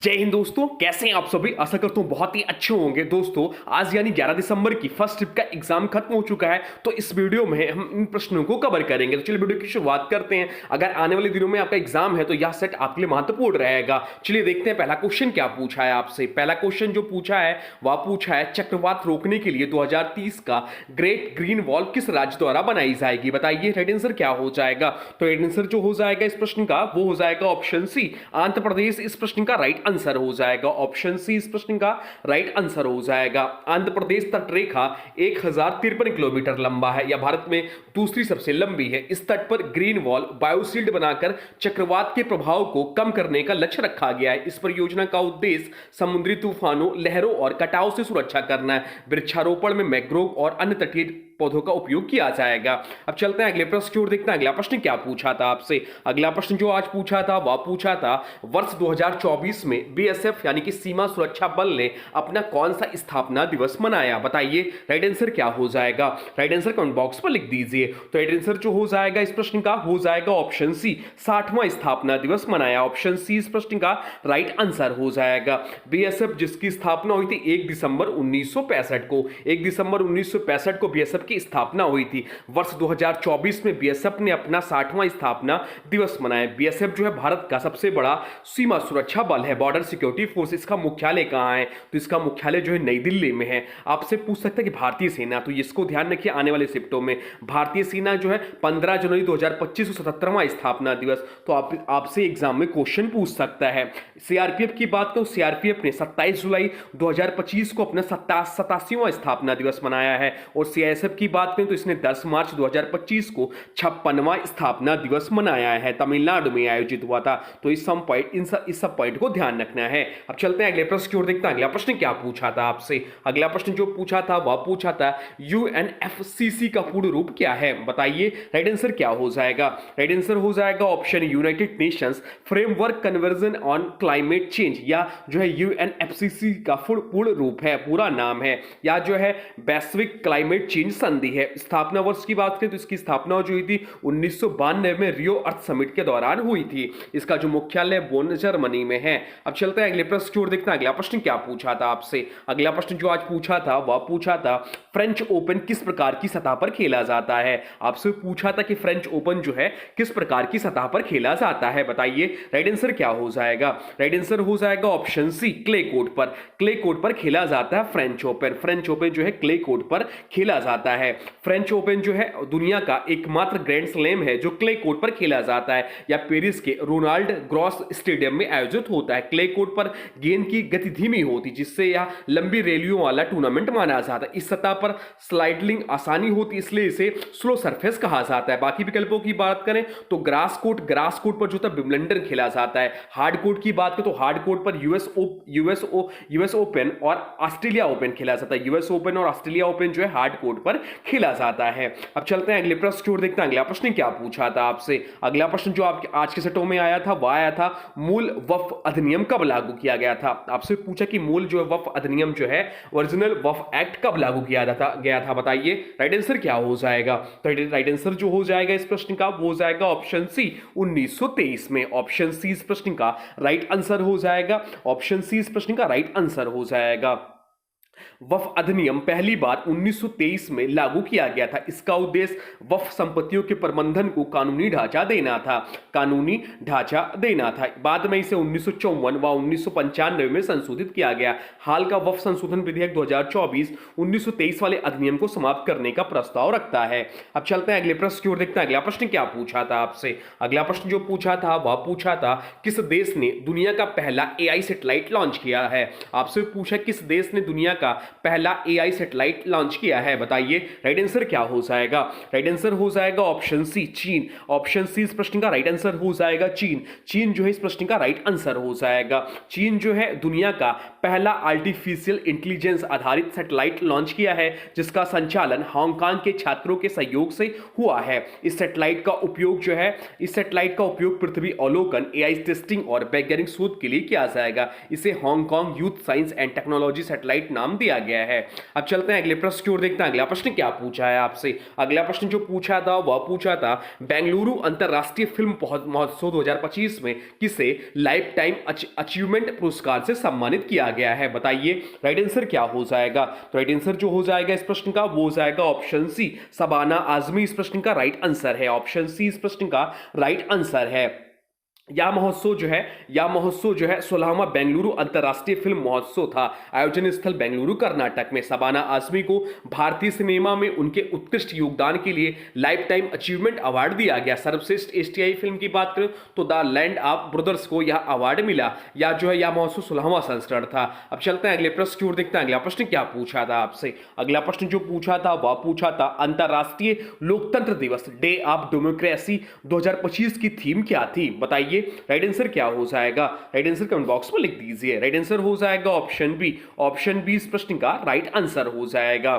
जय हिंद दोस्तों, कैसे हैं आप सभी। आशा करता हूं बहुत ही अच्छे होंगे। दोस्तों आज यानी 11 दिसंबर की फर्स्ट ट्रिप का एग्जाम खत्म हो चुका है, तो इस वीडियो में हम इन प्रश्नों को कवर करेंगे। तो चलिए वीडियो की शुरुआत करते हैं। अगर आने वाले दिनों में आपका एग्जाम है तो यह सेट आपके लिए महत्वपूर्ण रहेगा। चलिए देखते हैं पहला क्वेश्चन क्या पूछा है आपसे। पहला क्वेश्चन जो पूछा है वह पूछा है चक्रवात रोकने के लिए 2030 का ग्रेट ग्रीन वॉल किस राज्य द्वारा बनाई जाएगी। बताइए राइट आंसर क्या हो जाएगा। तो राइट आंसर जो हो जाएगा इस प्रश्न का वो हो जाएगा ऑप्शन सी, आंध्र प्रदेश इस प्रश्न का राइट आंसर हो जाएगा। ऑप्शन सी इस प्रश्न का राइट आंसर हो जाएगा। आंध्र प्रदेश तट रेखा 1053 किलोमीटर लंबा है, यह भारत में दूसरी सबसे लंबी है। इस तट पर ग्रीन वॉल बायोशील्ड बनाकर चक्रवात के प्रभाव को कम करने का लक्ष्य रखा गया है। इस परियोजना का उद्देश्य समुद्री तूफानों, लहरों और कटाव से सुरक्षा करना है। वृक्षारोपण में मैंग्रोव और अन्य तटीय पौधों का उपयोग किया जाएगा। अब चलते हैं अगले प्रश्न की ओर, देखते हैं अगला प्रश्न क्या पूछा था आपसे। अगला प्रश्न जो आज पूछा था वह पूछा था वर्ष 2024 में बीएसएफ यानी कि सीमा सुरक्षा बल ने अपना कौन सा स्थापना दिवस मनाया। बताइए राइट आंसर क्या हो जाएगा। राइट आंसर कमेंट बॉक्स पर लिख दीजिए। तो राइट आंसर जो हो जाएगा इस प्रश्न का हो जाएगा ऑप्शन सी, 60वां स्थापना दिवस मनाया। ऑप्शन सी इस प्रश्न का राइट आंसर हो जाएगा। बीएसएफ जिसकी स्थापना हुई थी 1 दिसंबर 1965 को, 1 दिसंबर 1965 को बीएसएफ की स्थापना हुई थी। वर्ष 2024 में बीएसएफ ने अपना 60वां स्थापना दिवस मनाया। बीएसएफ जो है भारत का सबसे बड़ा सीमा सुरक्षा बल है, बॉर्डर सिक्योरिटी फोर्स। इसका मुख्यालय कहां है तो इसका मुख्यालय जो है नई दिल्ली में है। आपसे पूछ सकते हैं कि भारतीय सेना, तो इसको ध्यान रखिए आने वाले शिफ्टों में। भारतीय सेना जो है 15 जनवरी 2025 को 77वां स्थापना दिवस, तो आपसे एग्जाम में क्वेश्चन पूछ सकता है। सीआरपीएफ की बात करूं, सीआरपीएफ ने 27 जुलाई 2025 को अपना 87वां स्थापना दिवस मनाया है। और सीआईएसएफ की बात करें तो इसने 10 मार्च 2025 को 56वां स्थापना दिवस मनाया है, तमिलनाडु में आयोजित हुआ था। तो इस सब पॉइंट को ध्यान रखना है। अब चलते हैं अगले प्रश्न की ओर, देखते हैं अगला प्रश्न क्या पूछा था आपसे। अगला प्रश्न जो पूछा था वह पूछा था यूएनएफसीसी का पूर्ण रूप क्या है। बताइए राइट आंसर क्या हो जाएगा। राइट आंसर हो जाएगा option United Nations framework conversion on climate change, या जो है यूएनएफसीसी का पूर्ण रूप है, पूरा नाम है, या जो है वैश्विक क्लाइमेट चेंज संधि है। स्थापना वर्ष की बात करें तो इसकी स्थापना जो हुई थी 1992 में रियो अर्थ समिट के दौरान हुई थी। इसका जो मुख्यालय बोन जर्मनी में है। अब चलते हैं अगले प्रश्न की ओर, देखते हैं अगला प्रश्न क्या पूछा था आपसे। अगला प्रश्न जो आज पूछा था वह पूछा था फ्रेंच ओपन किस प्रकार की सतह पर खेला जाता है। आपसे पूछा था कि फ्रेंच ओपन जो है किस प्रकार की सतह पर खेला जाता है। बताइए राइट आंसर क्या हो जाएगा। राइट आंसर हो जाएगा ऑप्शन सी, क्ले कोर्ट पर। क्ले कोर्ट पर खेला जाता है फ्रेंच ओपन। फ्रेंच ओपन जो है क्ले कोर्ट पर खेला जाता है। फ्रेंच ओपन जो है दुनिया का एकमात्र ग्रैंड स्लैम है जो क्ले कोर्ट पर खेला जाता है, या पेरिस के रोनाल्ड ग्रॉस स्टेडियम में आयोजित होता है। क्ले कोर्ट पर गेंद की गति धीमी होती जिससे यह लंबी रैलियों वाला टूर्नामेंट माना जाता है। इस सतह पर स्लाइडिंग आसानी होती इसलिए इसे स्लो सरफेस कहा जाता है। बाकी विकल्पों की बात करें तो ग्रास कोर्ट पर जो था विंबलडन खेला जाता है। हार्ड कोर्ट की बात करें तो हार्ड कोर्ट पर यूएस ओपन और ऑस्ट्रेलिया ओपन खेला जाता है। यूएस ओपन और ऑस्ट्रेलिया ओपन जो है हार्ड कोर्ट पर खेला जाता है। अब चलते हैं अगले प्रश्न की ओर, देखते हैं अगला प्रश्न क्या पूछा था आपसे। अगला प्रश्न जो आपके आज के सेटों में आया था वह आया था मूल वक्फ अधिनियम कब लागू किया गया था। आपसे पूछा कि मूल जो वक्फ अधिनियम जो है ओरिजिनल वक्फ एक्ट कब लागू किया गया था। बताइए राइट आंसर क्या हो जाएगा। तो राइट आंसर जो हो जाएगा इस प्रश्न का वो हो जाएगा ऑप्शन सी, 1923 में। ऑप्शन सी इस प्रश्न का राइट आंसर हो जाएगा। ऑप्शन सी इस प्रश्न का राइट आंसर हो जाएगा। वक्फ अधिनियम पहली बार 1923 में लागू किया गया था। इसका उद्देश्य वक्फ संपत्तियों के प्रबंधन को कानूनी ढांचा देना था। बाद में इसे 1954 व 1995 में संशोधित किया गया। हाल का वक्फ संशोधन विधेयक 2024 1923 वाले अधिनियम को समाप्त करने का प्रस्ताव रखता है। अब चलते हैं अगले प्रश्न की ओर, देखते हैं अगला प्रश्न क्या पूछा था आपसे। अगला प्रश्न जो पूछा था वह पूछा था किस देश ने दुनिया का पहला एआई सैटेलाइट लॉन्च किया है। आपसे पूछा किस देश ने दुनिया का पहला एआई सैटेलाइट लॉन्च किया है। बताइए राइट आंसर क्या हो जाएगा। राइट आंसर हो जाएगा ऑप्शन सी, चीन। ऑप्शन सी इस प्रश्न का राइट आंसर हो जाएगा चीन। चीन जो है इस प्रश्न का राइट आंसर हो जाएगा। चीन जो है दुनिया का पहला आर्टिफिशियल इंटेलिजेंस आधारित सैटेलाइट लॉन्च किया है जिसका संचालन हांगकांग के छात्रों के सहयोग से हुआ है। इस सैटेलाइट का उपयोग पृथ्वी अवलोकन, एआई टेस्टिंग और वैज्ञानिक शोध के लिए किया जाएगा। इसे Hong Kong youth science and technology satellite नाम दिया गया है। अब चलते हैं अगले प्रश्न की ओर, देखते हैं अगला प्रश्न क्या पूछा है आपसे। अगला प्रश्न जो पूछा था वह पूछा था बेंगलुरु अंतरराष्ट्रीय फिल्म महोत्सव 2025 में किसे लाइफ टाइम अचीवमेंट पुरस्कार से सम्मानित किया गया है, बताइए राइट आंसर क्या हो जाएगा। तो राइट आंसर जो हो जाएगा इस प्रश्न का वो हो जाएगा ऑप्शन सी, शबाना आजमी इस प्रश्न का राइट आंसर है। ऑप्शन सी इस प्रश्न का राइट आंसर है। यह महोत्सव जो है 16वां बेंगलुरु अंतरराष्ट्रीय फिल्म महोत्सव था। आयोजन स्थल बेंगलुरु कर्नाटक में। शबाना आजमी को भारतीय सिनेमा में उनके उत्कृष्ट योगदान के लिए लाइफ टाइम अचीवमेंट अवार्ड दिया गया। सर्वश्रेष्ठ एशियाई फिल्म की बात करें तो द लैंड ऑफ ब्रदर्स को यह अवार्ड मिला। यह महोत्सव 16वां संस्करण था। अब चलते हैं अगले प्रश्न की ओर, देखते हैं अगला प्रश्न क्या पूछा था आपसे। अगला प्रश्न जो पूछा था वह पूछा था अंतरराष्ट्रीय लोकतंत्र दिवस डे ऑफ डेमोक्रेसी 2025 की थीम क्या थी, बताइए राइट आंसर क्या हो जाएगा। राइट आंसर कमेंट बॉक्स में लिख दीजिए। राइट आंसर हो जाएगा ऑप्शन बी। ऑप्शन बी इस प्रश्न का राइट आंसर हो जाएगा।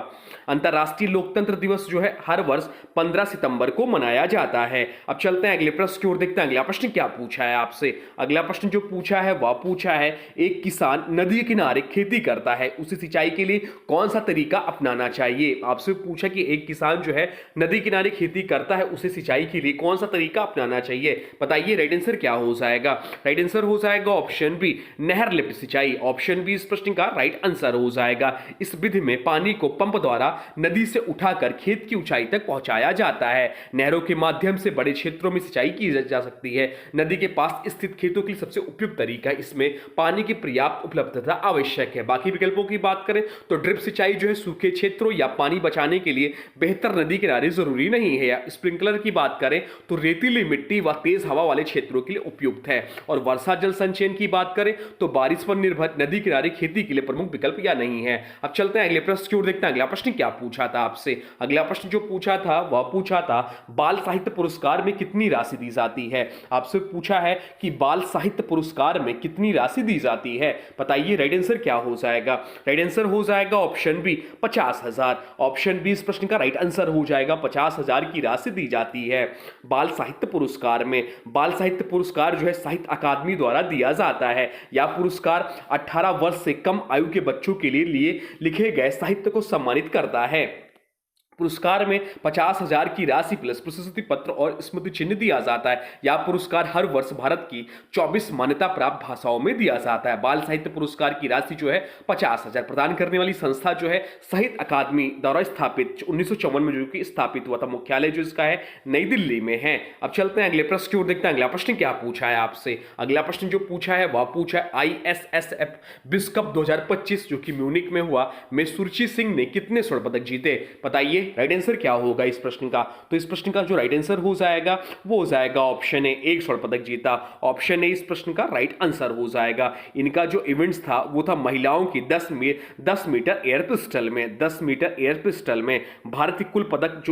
अंतरराष्ट्रीय लोकतंत्र दिवस जो है हर वर्ष 15 सितंबर को मनाया जाता है। अब चलते हैं अगले प्रश्न की ओर, देखते हैं अगला प्रश्न क्या पूछा है आपसे। अगला प्रश्न जो पूछा है वह पूछा है एक किसान नदी के किनारे खेती करता है, उसे सिंचाई के लिए कौन सा तरीका अपनाना चाहिए। आपसे पूछा कि एक किसान जो है नदी किनारे खेती करता है, उसे सिंचाई के लिए कौन सा तरीका अपनाना चाहिए, बताइए राइट आंसर क्या हो जाएगा। राइट आंसर हो जाएगा ऑप्शन बी, नहर लिफ्ट सिंचाई। ऑप्शन बी इस प्रश्न का राइट आंसर हो जाएगा। इस विधि में पानी को पंप द्वारा नदी से उठाकर खेत की ऊंचाई तक पहुंचाया जाता है। नहरों के माध्यम से बड़े क्षेत्रों में सिंचाई की जा सकती है। नदी के पास स्थित खेतों के लिए सबसे उपयुक्त तरीका है, इसमें पानी की पर्याप्त उपलब्धता आवश्यक है। बाकी विकल्पों की बात करें तो ड्रिप सिंचाई जो है सूखे क्षेत्रों या पानी बचाने के लिए बेहतर नदी किनारे जरूरी नहीं है। या स्प्रिंकलर की बात करें तो रेतीली मिट्टी व तेज हवा वाले क्षेत्रों के लिए उपयुक्त है। और वर्षा जल संचयन की बात करें तो बारिश पर निर्भर नदी किनारे खेती के लिए प्रमुख विकल्प या नहीं है। अब चलते हैं अगले प्रश्न की ओर, देखते हैं अगला प्रश्न क्या पूछा था आपसे। अगला प्रश्न जो पूछा था वह पूछा था बाल साहित्य पुरस्कार में कितनी राशि दी जाती है। आपसे पूछा है कि बाल साहित्य पुरस्कार में कितनी राशि दी जाती है, बताइए राइट आंसर क्या हो जाएगा। राइट आंसर हो जाएगा ऑप्शन बी 50,000। ऑप्शन बी इस प्रश्न का राइट आंसर हो जाएगा। 50,000 की राशि दी जाती है बाल साहित्य पुरस्कार में। बाल साहित्य पुरस्कार जो है साहित्य अकादमी द्वारा दिया जाता है। यह पुरस्कार 18 वर्ष से कम आयु के बच्चों के लिए लिखे गए साहित्य को सम्मानित करता है। पुरस्कार में 50,000 की राशि प्लस प्रशस्ति पत्र और स्मृति चिन्ह दिया जाता है। यह पुरस्कार हर वर्ष भारत की 24 मान्यता प्राप्त भाषाओं में दिया जाता है। बाल साहित्य पुरस्कार की राशि जो है 50,000 प्रदान करने वाली संस्था जो है साहित्य अकादमी द्वारा स्थापित 1954 में जो कि स्थापित हुआ था। मुख्यालय जो इसका है नई दिल्ली में है। अब चलते हैं अगले प्रश्न की ओर, देखते हैं अगला प्रश्न क्या पूछा है आपसे। अगला प्रश्न जो पूछा है वह पूछा है ISSF विश्व कप 2025 जो कि म्यूनिक में हुआ में सुरुचि सिंह ने कितने स्वर्ण पदक जीते, बताइए राइट आंसर क्या होगा इस प्रश्न का। तो इस प्रश्न का जो राइट आंसर हो जाएगा वो हो जाएगा ऑप्शन ए, 1 स्वर्ण पदक जीता। ऑप्शन ए इस प्रश्न का राइट आंसर हो जाएगा। इनका जो इवेंट्स था वो था महिलाओं की 10 मीटर एयर पिस्टल में। 10 मीटर एयर पिस्टल में भारत ने कुल पदक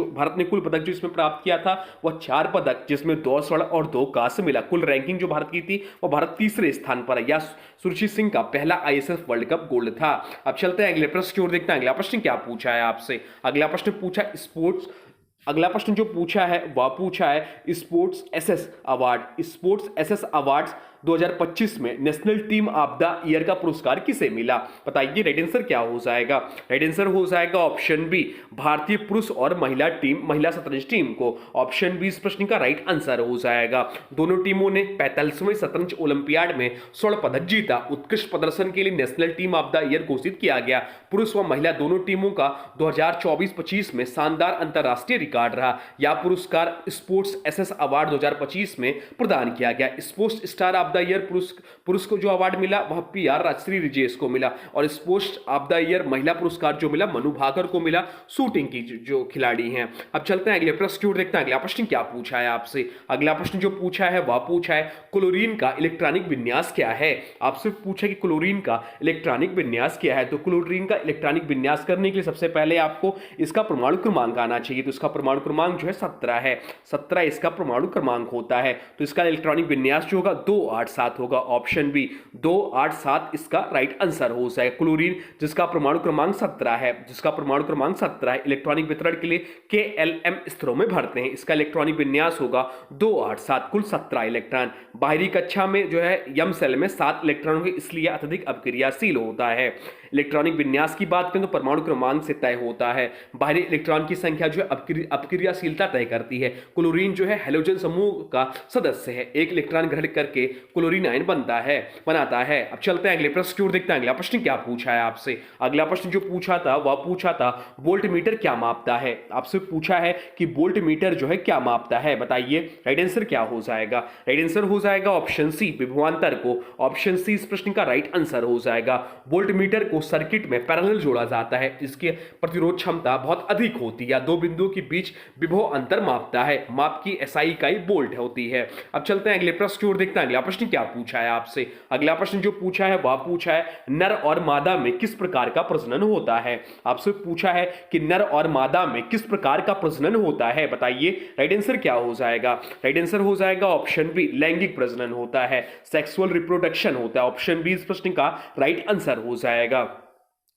जो इसमें प्राप्त किया था वह 4 पदक, जिसमें 2 स्वर्ण और 2 कांस्य मिला। कुल रैंकिंग जो भारत की थी वो भारत तीसरे स्थान पर है। यह सुरुचि सिंह का पहला ISSF वर्ल्ड कप गोल्ड था। अब चलते हैं अगले प्रश्न की ओर, देखते हैं अगला प्रश्न क्या पूछा है आपसे। अगला प्रश्न पूछा स्पोर्ट्स। अगला प्रश्न जो पूछा है वह पूछा है sports SS award. Sports SS awards 2025 में national team of the year का पुरस्कार किसे मिला, बताइए राइट आंसर क्या हो जाएगा। राइट आंसर हो जाएगा ऑप्शन बी, भारतीय पुरुष और महिला शतरंज टीम को। ऑप्शन बी इस प्रश्न का राइट आंसर हो जाएगा। दोनों टीमों ने 45वें शतरंज ओलंपियाड में स्वर्ण पदक जीता। उत्कृष्ट प्रदर्शन के लिए national team of the year घोषित किया गया। पुरुष व महिला दोनों टीमों का 2024-25 में शानदार अंतरराष्ट्रीय रिकॉर्ड रहा। यह पुरस्कार स्पोर्ट्स एसएस अवार्ड 2025 में प्रदान किया गया। Sports star of the year पुरुष को जो अवार्ड मिला वह PR राजश्री रिजेश को मिला। और स्पोर्ट्स ऑफ द ईयर महिला पुरस्कार जो मिला मनु भाकर को मिला, शूटिंग की जो खिलाड़ी हैं। अब चलते हैं अगले प्रश्न की ओर, देखते हैं अगला प्रश्न क्या पूछा है आपसे। अगला प्रश्न जो पूछा है वह पूछा है क्लोरीन का इलेक्ट्रॉनिक विन्यास क्या है। आपसे पूछा कि क्लोरीन का इलेक्ट्रॉनिक विन्यास क्या है। तो क्लोरीन का इलेक्ट्रॉनिक विन्यास करने के लिए सबसे पहले आपको इसका परमाणु क्रमांक आना चाहिए। तो इसका परमाणु क्रमांक जो है 17 है। 17 इसका परमाणु क्रमांक होता है। तो इसका इलेक्ट्रॉनिक विन्यास जो होगा 2 287 होगा। ऑप्शन बी 287 इसका राइट आंसर हो जाएगा। क्लोरीन जिसका परमाणु क्रमांक 17 है, इलेक्ट्रॉनिक वितरण के लिए KLM स्तरों में भरते हैं। इसका इलेक्ट्रॉनिक विन्यास होगा 287, कुल 17 इलेक्ट्रॉन। बाहरी कक्षा में जो है यम सेल में 7 इलेक्ट्रॉन होंगे, इसलिए अत्यधिक अपक्रियाशील होता है। इलेक्ट्रॉनिक विन्यास की बात करें तो परमाणु क्रमांक से तय होता है। बाहरी इलेक्ट्रॉन की संख्या जो है अपक्रियाशीलता तय करती है। क्लोरीन जो है हैलोजन समूह का सदस्य है, एक इलेक्ट्रॉन ग्रहण करके क्लोरीन आयन बनाता है। अब चलते हैं अगले प्रश्न की ओर, देखते हैं अगला प्रश्न क्या पूछा है आपसे। अगला प्रश्न जो पूछा था वह पूछा था वोल्ट मीटर क्या मापता है। आपसे पूछा है कि वोल्ट मीटर जो है क्या मापता है, बताइए राइट आंसर क्या हो जाएगा। राइट आंसर हो जाएगा ऑप्शन सी विभवांतर को। ऑप्शन सी इस प्रश्न का राइट आंसर हो जाएगा। वोल्ट मीटर को सर्किट में पैरेलल जोड़ा जाता है, जिसकी प्रतिरोध क्षमता बहुत अधिक होती है, दो बिंदुओं के बीच विभव अंतर मापता है। माप की SI इकाई वोल्ट होती है। अब चलते हैं अगले प्रश्न की ओर, देखते हैं अगला प्रश्न क्या पूछा है आपसे। अगला प्रश्न जो पूछा है वह पूछा है नर और मादा में किस प्रकार का प्रजनन होता है। आपसे पूछा है कि नर और मादा में किस प्रकार का प्रजनन होता है, बताइए राइट आंसर क्या हो जाएगा। राइट आंसर हो जाएगा ऑप्शन बी लैंगिक प्रजनन होता है, सेक्सुअल रिप्रोडक्शन होता है। ऑप्शन बी इस प्रश्न का राइट आंसर हो जाएगा।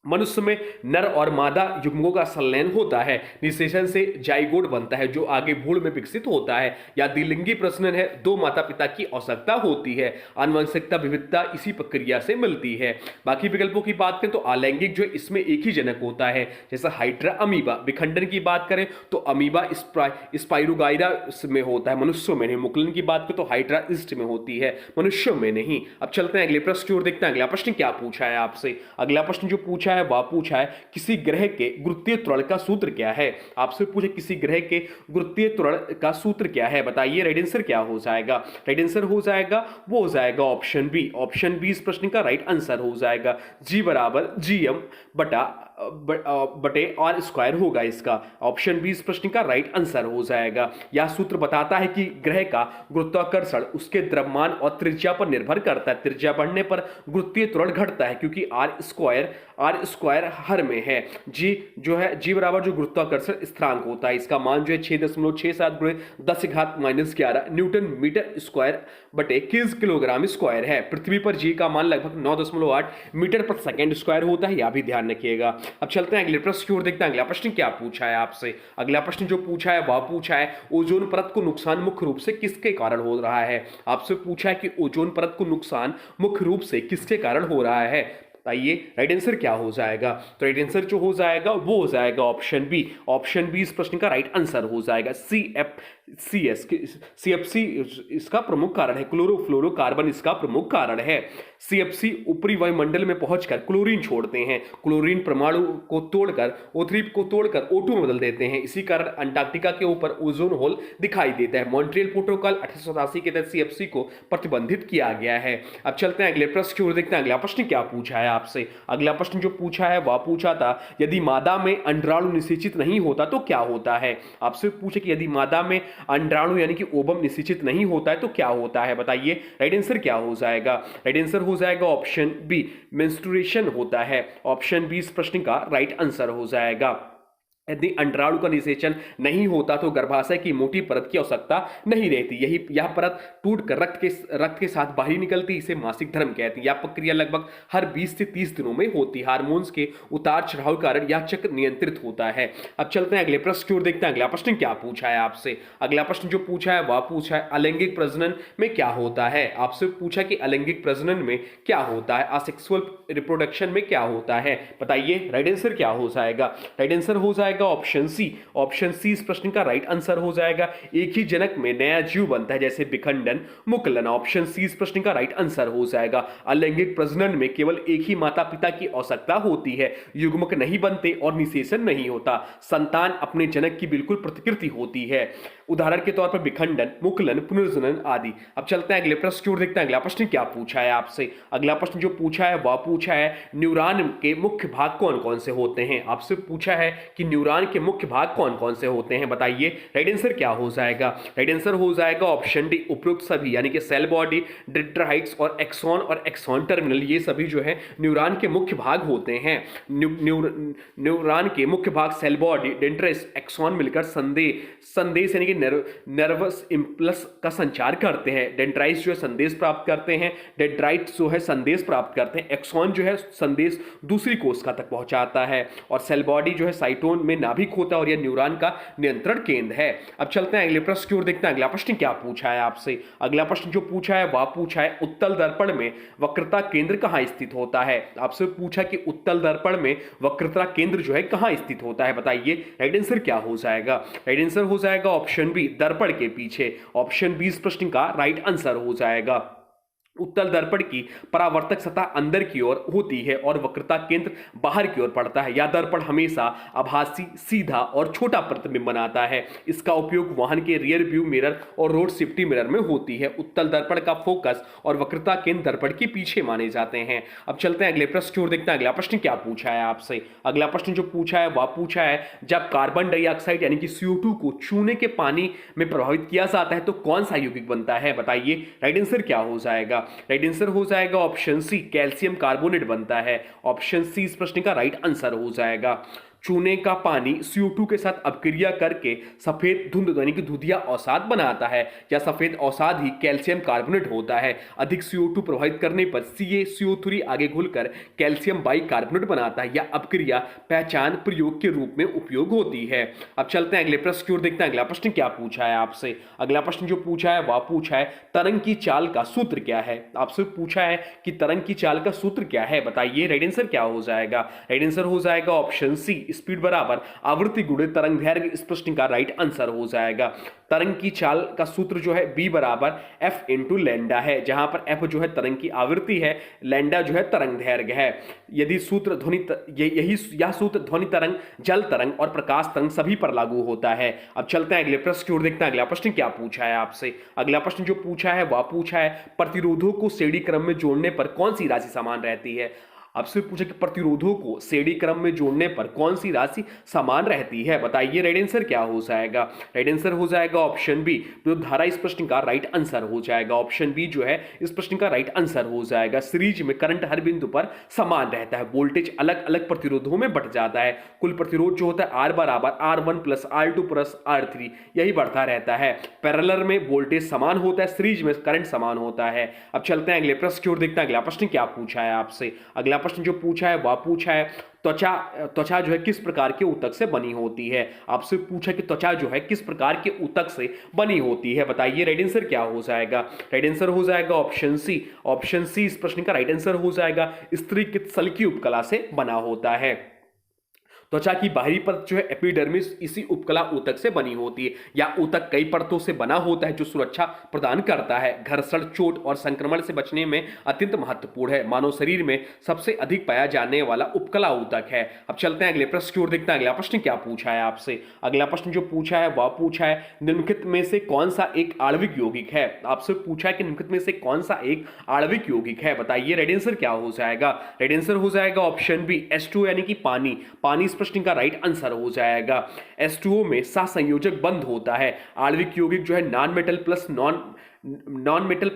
मनुष्य में नर और मादा युग्मों का संलयन होता है, निषेचन से जाइगोट बनता है जो आगे भ्रूण में विकसित होता है। या द्विलिंगी प्रजनन है, दो माता पिता की आवश्यकता होती है। आनुवंशिकता विविधता इसी प्रक्रिया से मिलती है। बाकी विकल्पों की बात करें तो अलैंगिक जो इसमें एक ही जनक होता है, जैसा हाइड्रा अमीबा। विखंडन की बात करें तो अमीबा स्पाइरोगाइरा में होता है, मनुष्यों में नहीं। मुकुलन की बात करें तो हाइड्रा ईस्ट में होती है, मनुष्यों में नहीं। अब चलते हैं अगले प्रश्न की ओर, देखते हैं अगला प्रश्न क्या पूछा है आपसे। अगला प्रश्न जो पूछा है वह पूछा है किसी ग्रह के गुरुत्वीय त्वरण का सूत्र क्या है। आपसे पूछे किसी ग्रह के गुरुत्वीय त्वरण का सूत्र क्या है, बताइए राइट आंसर क्या हो जाएगा। राइट आंसर हो जाएगा वो हो जाएगा ऑप्शन बी। ऑप्शन बी इस प्रश्न का राइट आंसर हो जाएगा। G बराबर GM बटे R स्क्वायर होगा इसका। ऑप्शन बी इस प्रश्न का राइट आंसर हो जाएगा। यह सूत्र बताता है कि ग्रह का गुरुत्वाकर्षण उसके द्रव्यमान और त्रिज्या पर निर्भर करता है। त्रिज्या बढ़ने पर गुरुत्वीय त्वरण घटता है, क्योंकि R स्क्वायर हर में है। G बराबर जो गुरुत्वाकर्षण स्थिरांक होता है, इसका मान जो है 6.67 × 10⁻11 न्यूटन मीटर स्क्वायर बटे किलोग्राम स्क्वायर है। पृथ्वी पर G का मान लगभग 9.8 मीटर प्रति सेकंड स्क्वायर होता है, यह भी ध्यान रखिएगा। अब चलते हैं अगले प्रश्न की ओर, देखते हैं अगला प्रश्न क्या पूछा है आपसे। अगला प्रश्न जो पूछा है वह पूछा है ओजोन परत को नुकसान मुख्य रूप से किसके कारण हो रहा है। आपसे पूछा है कि ओजोन परत को नुकसान मुख्य रूप से किसके कारण हो रहा है, बताइए राइट आंसर क्या हो जाएगा। तो राइट आंसर जो हो जाएगा वो हो जाएगा ऑप्शन बी। ऑप्शन बी इस प्रश्न का राइट आंसर हो जाएगा। CFC इसका प्रमुख कारण है, क्लोरोफ्लोरोकार्बन इसका प्रमुख कारण है। CFC ऊपरी वायुमंडल में पहुंचकर क्लोरीन छोड़ते हैं। क्लोरीन परमाणु को तोड़कर O3 को तोड़कर O2 में बदल देते हैं। इसी कारण अंटार्कटिका के ऊपर ओजोन होल दिखाई देता है। मॉन्ट्रियल प्रोटोकॉल 1887 के तहत CFC को प्रतिबंधित किया गया है। अब चलते हैं अगले प्रश्न की ओर, देखते हैं अगला प्रश्न क्या पूछा है आपसे। अगला प्रश्न जो पूछा है वह पूछा था यदि मादा में अंडाणु निषेचित नहीं होता तो क्या होता है। आपसे पूछे कि यदि मादा में अंडाणु यानी कि ओवम निषेचित नहीं होता है तो क्या होता है, बताइए राइट आंसर क्या हो जाएगा। राइट आंसर हो जाएगा ऑप्शन बी मेंस्ट्रुएशन होता है। ऑप्शन बी इस प्रश्न का राइट आंसर हो जाएगा। यदि अंडाणु का निषेचन नहीं होता तो गर्भाशय की मोटी परत की आवश्यकता नहीं रहती। यह परत टूटकर रक्त के साथ बाहर निकलती, इसे मासिक धर्म कहते हैं। यह प्रक्रिया लगभग हर 20 से 30 दिनों में होती है। हार्मोन्स के उतार चढ़ाव के कारण यह चक्र नियंत्रित होता है। अब चलते हैं अगले प्रश्न की ओर, देखते हैं अगला प्रश्न क्या पूछा है आपसे। अगला प्रश्न जो पूछा है वह पूछा है अलैंगिक प्रजनन में क्या होता है। आपसे पूछा कि अलैंगिक प्रजनन में क्या होता है, असेक्सुअल रिप्रोडक्शन में क्या होता है, बताइए राइट आंसर क्या हो जाएगा। राइट आंसर हो जाएगा ऑप्शन सी। ऑप्शन सी इस प्रश्न का राइट आंसर हो जाएगा। एक ही जनक में नया जीव बनता है, जैसे विखंडन, मुकुलन। ऑप्शन सी इस प्रश्न का राइट आंसर हो जाएगा। अलैंगिक प्रजनन में केवल एक ही माता पिता की आवश्यकता होती है, युग्मक नहीं बनते और निषेचन नहीं होता। संतान अपने जनक की बिल्कुल प्रतिकृति होती है, उदाहरण के तौर पर विखंडन, मुकुलन, पुनर्जनन आदि। अब चलते हैं अगले प्रश्न की ओर, देखते हैं अगला प्रश्न क्या पूछा है आपसे। अगला प्रश्न जो पूछा है वह पूछा है न्यूरॉन के मुख्य भाग कौन कौन से होते हैं। आपसे पूछा है कि न्यूरॉन के मुख्य भाग कौन कौन से होते हैं, बताइए राइट आंसर क्या हो जाएगा। राइट आंसर हो जाएगा ऑप्शन डी उपयुक्त सभी, यानी कि सेल बॉडी, डेंड्राइट्स और एक्सॉन टर्मिनल, ये सभी जो है न्यूरॉन के मुख्य भाग होते हैं। न्यूरॉन के मुख्य भाग सेल बॉडी, डेंड्राइट्स, एक्सॉन मिलकर संदेश यानी कि के नर्वस इम्पल्स का संचार करते हैं। डेंड्राइट्स जो है संदेश प्राप्त करते हैं, डेंड्राइट्स जो है संदेश प्राप्त करते हैं, एक्सॉन जो है संदेश दूसरी कोशिका तक पहुंचाता है, और सेल बॉडी जो है साइटोन में नाभिक होता है और यह न्यूरॉन का नियंत्रण केंद्र है। अब चलते हैं अगले प्रश्न की ओर, देखते हैं अगला प्रश्न क्या पूछा है आपसे। अगला प्रश्न जो पूछा है वह पूछा है उत्तल दर्पण में वक्रता केंद्र कहां स्थित होता है। आपसे पूछा कि उत्तल दर्पण में वक्रता केंद्र जो है कहां स्थित होता है, बताइए राइट आंसर क्या हो जाएगा। राइट आंसर हो जाएगा ऑप्शन बी, दर्पण के पीछे। ऑप्शन बी इस प्रश्न का राइट आंसर हो जाएगा। उत्तल दर्पण की परावर्तक सतह अंदर की ओर होती है और वक्रता केंद्र बाहर की ओर पड़ता है। यह दर्पण हमेशा आभासी, सीधा और छोटा प्रतिबिंब बनाता है। इसका उपयोग वाहन के रियर व्यू मिरर और रोड सेफ्टी मिरर में होती है। उत्तल दर्पण का फोकस और वक्रता केंद्र दर्पण के पीछे माने जाते हैं। अब चलते हैं अगले प्रश्न की ओर, देखते हैं अगला प्रश्न क्या पूछा है आपसे। अगला प्रश्न जो पूछा है वह पूछा है जब कार्बन डाइऑक्साइड यानी कि CO2 को चूने के पानी में प्रभावित किया जाता है तो कौन सा यौगिक बनता है, बताइए राइट आंसर क्या हो जाएगा। राइट आंसर हो जाएगा ऑप्शन सी, कैल्शियम कार्बोनेट बनता है। ऑप्शन सी इस प्रश्न का राइट आंसर हो जाएगा। चूने का पानी CO2 के साथ अपक्रिया करके सफेद धुंध यानी कि धुंधिया अवसाद बनाता है। या सफेद अवसाद ही कैल्शियम कार्बोनेट होता है। अधिक CO2 प्रभावित करने पर CaCO3 आगे घुलकर कैल्शियम बाइकार्बोनेट बनाता है। यह अपक्रिया पहचान प्रयोग के रूप में उपयोग होती है। अब चलते हैं अगले प्रश्न की ओर, देखते हैं अगला प्रश्न क्या पूछा है आपसे। अगला प्रश्न जो पूछा है वह पूछा है तरंग की चाल का सूत्र क्या है। आपसे पूछा है कि तरंग की चाल का सूत्र क्या है, बताइए राइट आंसर क्या हो जाएगा। राइट आंसर हो जाएगा ऑप्शन सी, स्पीड बराबर आवृत्ति गुणे तरंग दैर्घ्य। इस प्रश्न का राइट आंसर हो जाएगा। तरंग की चाल का सूत्र जो है b बराबर f इंटू लैंडा है, जहां पर f जो है तरंग की आवृत्ति है, लैंडा जो है तरंग दैर्घ्य है। यदि सूत्र यह सूत्र ध्वनि तरंग, जल तरंग और प्रकाश तरंग सभी पर लागू होता है। अब चलते हैं अगले प्रश्न की ओर, देखते हैं अगला प्रश्न क्या पूछा है आपसे। अगला प्रश्न जो पूछा है वह पूछा है प्रतिरोधों को श्रेणी क्रम में जोड़ने पर कौन सी राशि समान रहती है। आपसे पूछा कि प्रतिरोधों को श्रेणी क्रम में जोड़ने पर कौन सी राशि समान रहती है, बताइए राइट आंसर क्या हो जाएगा। राइट आंसर हो जाएगा ऑप्शन बी, विद्युत धारा इस प्रश्न का राइट आंसर हो जाएगा। ऑप्शन बी जो है इस प्रश्न का राइट आंसर हो जाएगा। सीरीज में करंट हर बिंदु पर समान रहता है, वोल्टेज अलग अलग प्रतिरोधों में बढ़ जाता है। कुल प्रतिरोध जो होता है R बराबर R1 plus R2 plus R3 यही बढ़ता रहता है। पैरेलल में वोल्टेज समान होता है, सीरीज में करंट समान होता है। अब चलते हैं अगले प्रश्न की ओर, देखते हैं अगला प्रश्न क्या पूछा है आपसे। अगला प्रश्न जो पूछा है वह पूछा है त्वचा जो है किस प्रकार के ऊतक से बनी होती है। आपसे पूछा कि त्वचा जो है किस प्रकार के ऊतक से बनी होती है, बताइए राइट आंसर क्या हो जाएगा। राइट आंसर हो जाएगा ऑप्शन सी। ऑप्शन सी इस प्रश्न का राइट आंसर हो जाएगा। स्त्रीकृत सल्की उपकला से बना होता है। त्वचा की बाहरी परत जो है एपिडर्मिस इसी उपकला ऊतक से बनी होती है। या ऊतक कई परतों से बना होता है जो सुरक्षा प्रदान करता है। घर्षण, चोट और संक्रमण से बचने में अत्यंत महत्वपूर्ण है। मानव शरीर में सबसे अधिक पाया जाने वाला उपकला ऊतक है। अब चलते हैं अगले प्रश्न की ओर, देखते हैं अगला प्रश्न क्या पूछा है आपसे। अगला प्रश्न जो पूछा है वह पूछा है निम्नलिखित में से कौन सा एक आणविक यौगिक है। आपसे पूछा है कि निम्नलिखित में से कौन सा एक आणविक यौगिक है, बताइए राइट आंसर क्या हो जाएगा। राइट आंसर हो जाएगा ऑप्शन बी, H2 यानी कि पानी। पानी इस प्रश्न का राइट आंसर हो जाएगा। H2O में सहसंयोजक बंध होता है। आणविक यौगिक जो है non metal plus non metal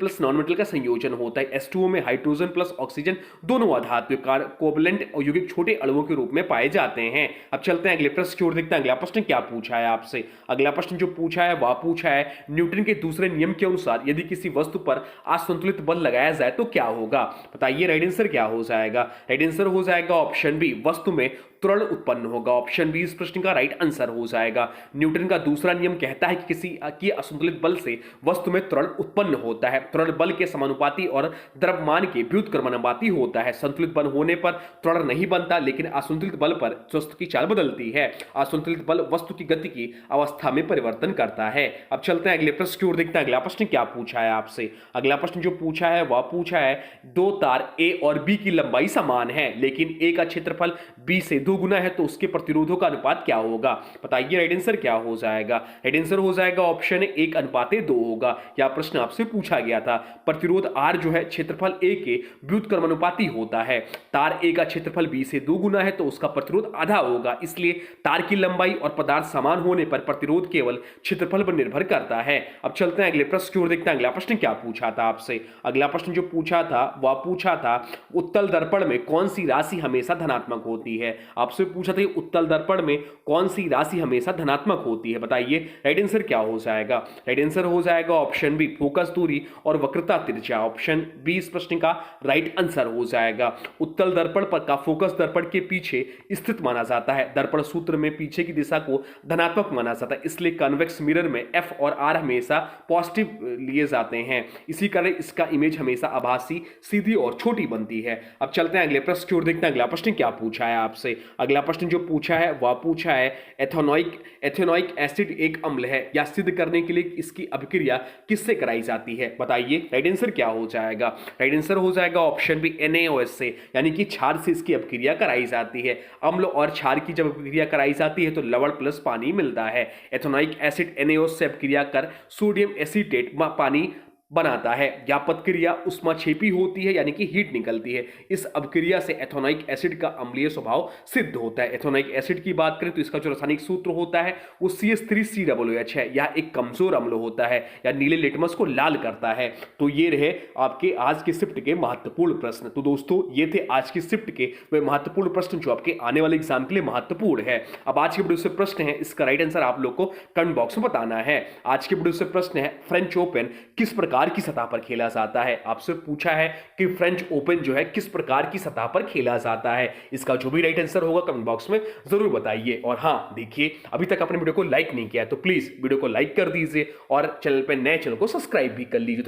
का संयोजन होता है। H2O में हाइड्रोजन प्लस ऑक्सीजन दोनों अधातु कोवलेंट यौगिक छोटे अणुओं के रूप में पाए जाते हैं। अब चलते हैं अगले प्रश्न की ओर, देखते हैं अगला प्रश्न क्या पूछा है आपसे। अगला प्रश्न जो पूछा है वह पूछा है न्यूटन के दूसरे नियम के अनुसार यदि किसी वस्तु पर असंतुलित बल लगाया जाए तो क्या होगा, बताइए राइट आंसर क्या हो जाएगा। राइट आंसर हो जाएगा ऑप्शन बी, वस्तु में त्वरण उत्पन्न होगा। ऑप्शन बी इस प्रश्न का राइट आंसर हो जाएगा। न्यूटन का दूसरा नियम कहता है कि किसी की असंतुलित बल से वस्तु में त्वरण उत्पन्न होता है। त्वरण बल के समानुपाती और द्रव्यमान के व्युत्क्रमानुपाती होता है। संतुलित बल होने पर त्वरण नहीं बनता, लेकिन असंतुलित बल पर वस्तु की चाल बदलती है। असंतुलित बल वस्तु की गति की अवस्था में परिवर्तन करता है। अब चलते हैं अगले प्रश्न की ओर, देखते हैं अगला प्रश्न क्या पूछा है आपसे। अगला प्रश्न जो पूछा है वह पूछा है दो तार A और B की लंबाई समान है, लेकिन A का क्षेत्रफल B से 2 गुना है तो उसके प्रतिरोधों का अनुपात क्या होगा, बताइए राइट आंसर क्या हो जाएगा। राइट आंसर हो जाएगा ऑप्शन ए 1:2 होगा। यह प्रश्न आपसे पूछा गया था। प्रतिरोध R जो है क्षेत्रफल A के व्युत्क्रमानुपाती होता है। तार A का क्षेत्रफल B से 2 गुना है तो उसका प्रतिरोध आधा होगा। इसलिए तार की लंबाई और पदार्थ समान होने पर प्रतिरोध केवल क्षेत्रफल पर निर्भर करता है। अब चलते हैं अगले प्रश्न की ओर, देखते हैं अगला प्रश्न क्या पूछा था आपसे। अगला प्रश्न जो पूछा था वह पूछा था उत्तल दर्पण में कौन सी राशि हमेशा धनात्मक होती है। आपसे पूछा था उत्तल दर्पण में कौन सी राशि हमेशा धनात्मक होती है, बताइए राइट आंसर क्या हो जाएगा। राइट आंसर हो जाएगा ऑप्शन बी फोकस दूरी और वक्रता तिरछा। ऑप्शन बी इस प्रश्न का राइट आंसर हो जाएगा। उत्तल दर्पण पर का फोकस दर्पण के पीछे स्थित माना जाता है। दर्पण सूत्र में पीछे की दिशा को धनात्मक माना जाता है, इसलिए कन्वेक्स मिरर में एफ और आर हमेशा पॉजिटिव लिए जाते हैं। इसी कारण इसका इमेज हमेशा आभासी, सीधी और छोटी बनती है। अब चलते हैं अगले प्रश्न की ओर, देखते हैं अगला प्रश्न क्या पूछा है आपसे। अगला प्रश्न जो पूछा है वह पूछा है एथेनोइक एसिड एक अम्ल है, या सिद्ध करने के लिए इसकी अभिक्रिया किससे कराई जाती है, बताइए राइट आंसर क्या हो जाएगा। राइट आंसर हो जाएगा ऑप्शन बी NaOH से, यानी कि क्षार से इसकी अभिक्रिया कराई जाती है। अम्ल और क्षार की जब अभिक्रिया कराई जाती है तो लवण प्लस पानी मिलता है। एथेनोइक एसिड NaOH से अभिक्रिया कर सोडियम एसीटेट पानी बनाता है। ज्ञापक क्रिया उष्माक्षेपी होती है, यानी कि हीट निकलती है। इस अभिक्रिया से एथेनोइक एसिड का अम्लीय स्वभाव सिद्ध होता है। एथेनोइक एसिड की बात करें तो इसका जो रासायनिक सूत्र होता है वो CH3COOH है। यह एक कमजोर अम्ल होता है, या नीले लिटमस को लाल करता है। तो ये रहे आपके आज के शिफ्ट के महत्वपूर्ण प्रश्न। तो दोस्तों ये थे आज की शिफ्ट के वे महत्वपूर्ण प्रश्न जो आपके आने वाले एग्जाम के लिए महत्वपूर्ण है। अब आज के वीडियो से प्रश्न है, इसका राइट आंसर आप लोग को कमेंट बॉक्स में बताना है। आज के वीडियो से प्रश्न है फ्रेंच ओपन किस प्रकार की सतह पर खेला जाता है। आपसे पूछा है कि फ्रेंच ओपन जो है किस प्रकार की सतह पर खेला जाता है। इसका जो भी राइट आंसर होगा कमेंट बॉक्स में जरूर बताइए। और हां देखिए, अभी तक आपने वीडियो को लाइक नहीं किया है तो प्लीज वीडियो को लाइक कर दीजिए और चैनल पर नए चैनल को सब्सक्राइब भी कर लीजिए।